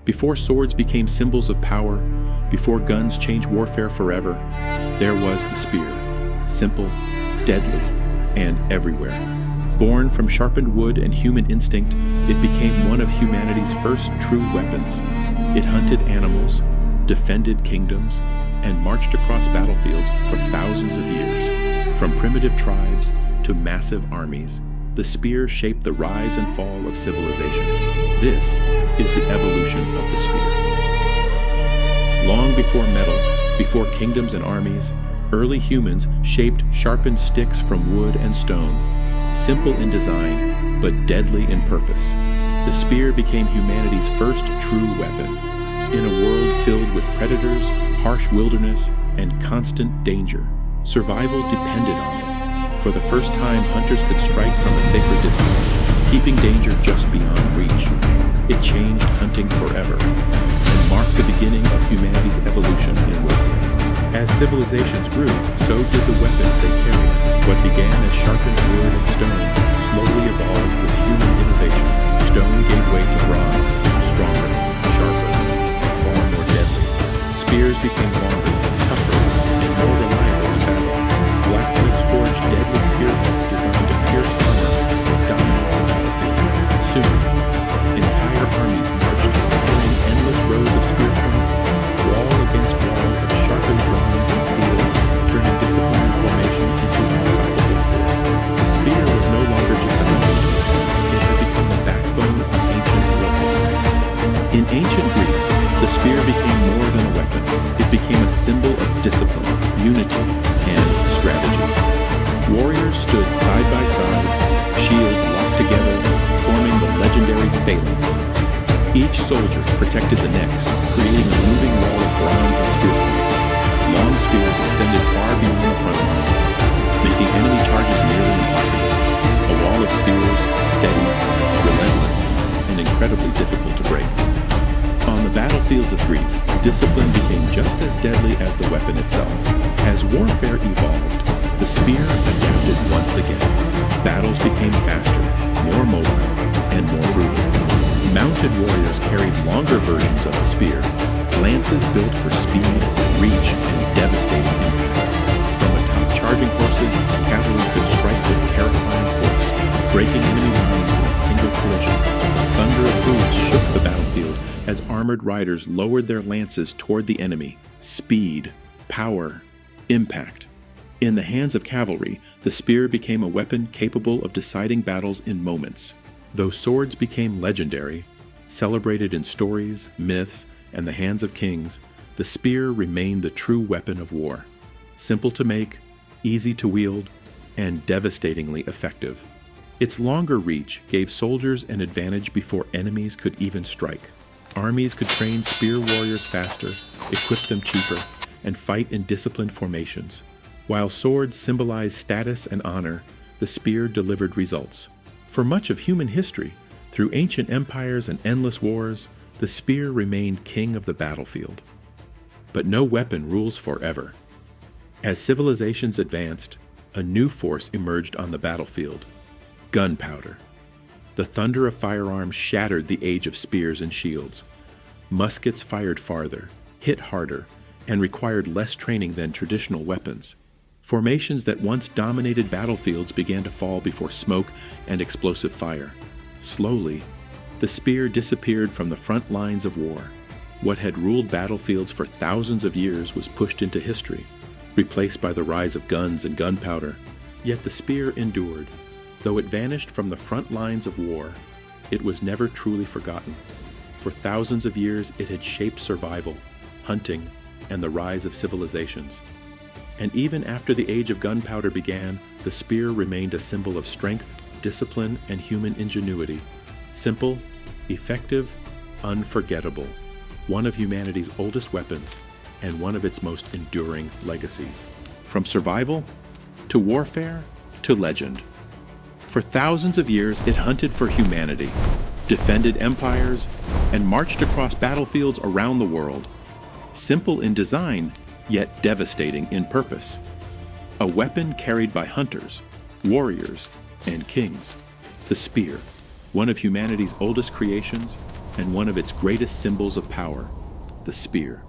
Before swords became symbols of power, before guns changed warfare forever, there was the spear, simple, deadly, and everywhere. Born from sharpened wood and human instinct, it became one of humanity's first true weapons. It hunted animals, defended kingdoms, and marched across battlefields for thousands of years. From primitive tribes to massive armies, the spear shaped the rise and fall of civilizations. This is the evolution of the spear. Long before metal, before kingdoms and armies, early humans shaped sharpened sticks from wood and stone, simple in design, but deadly in purpose. The spear became humanity's first true weapon. In a world filled with predators, harsh wilderness, and constant danger, survival depended on it. For the first time, hunters could strike from a safer distance, keeping danger just beyond reach. It changed hunting forever, and marked the beginning of humanity's evolution in warfare. As civilizations grew, so did the weapons they carried. What began as sharpened wood and stone slowly evolved with human innovation. Stone gave way to bronze, stronger, sharper, and far more deadly. Spears became longer, tougher, and more reliable in battle. Blacksmiths forged deadly spearheads designed to pierce armor and dominate the battlefield. Soon, entire armies marched, carrying endless rows of spear points, wall against wall of sharpened bronze and steel, turning discipline and formation into unstoppable force. The spear was no longer just a weapon; it had become the backbone of ancient warfare. In ancient Greece, the spear became more than a weapon. It became a symbol of discipline, unity, and strategy. Warriors stood side by side, shields locked together, forming the legendary phalanx. Each soldier protected the next, creating a moving wall of bronze and spear points. Long spears extended far beyond the front lines, making enemy charges nearly impossible. A wall of spears, steady, relentless, and incredibly difficult to break. On the battlefields of Greece, discipline became just as deadly as the weapon itself. As warfare evolved, the spear adapted once again. Battles became faster, more mobile, and more brutal. Mounted warriors carried longer versions of the spear, lances built for speed, reach, and devastating impact. From atop charging horses, cavalry could strike with terrifying force, breaking enemy lines in a single collision. The thunder of hooves shook the battlefield as armored riders lowered their lances toward the enemy. Speed, power, impact. In the hands of cavalry, the spear became a weapon capable of deciding battles in moments. Though swords became legendary, celebrated in stories, myths, and the hands of kings, the spear remained the true weapon of war. Simple to make, easy to wield, and devastatingly effective. Its longer reach gave soldiers an advantage before enemies could even strike. Armies could train spear warriors faster, equip them cheaper, and fight in disciplined formations. While swords symbolized status and honor, the spear delivered results. For much of human history, through ancient empires and endless wars, the spear remained king of the battlefield. But no weapon rules forever. As civilizations advanced, a new force emerged on the battlefield: gunpowder. The thunder of firearms shattered the age of spears and shields. Muskets fired farther, hit harder, and required less training than traditional weapons. Formations that once dominated battlefields began to fall before smoke and explosive fire. Slowly, the spear disappeared from the front lines of war. What had ruled battlefields for thousands of years was pushed into history, replaced by the rise of guns and gunpowder. Yet the spear endured. Though it vanished from the front lines of war, it was never truly forgotten. For thousands of years, it had shaped survival, hunting, and the rise of civilizations. And even after the age of gunpowder began, the spear remained a symbol of strength, discipline, and human ingenuity. Simple, effective, unforgettable. One of humanity's oldest weapons, and one of its most enduring legacies. From survival, to warfare, to legend. For thousands of years, it hunted for humanity, defended empires, and marched across battlefields around the world. Simple in design, yet devastating in purpose. A weapon carried by hunters, warriors, and kings. The spear, one of humanity's oldest creations, and one of its greatest symbols of power, the spear.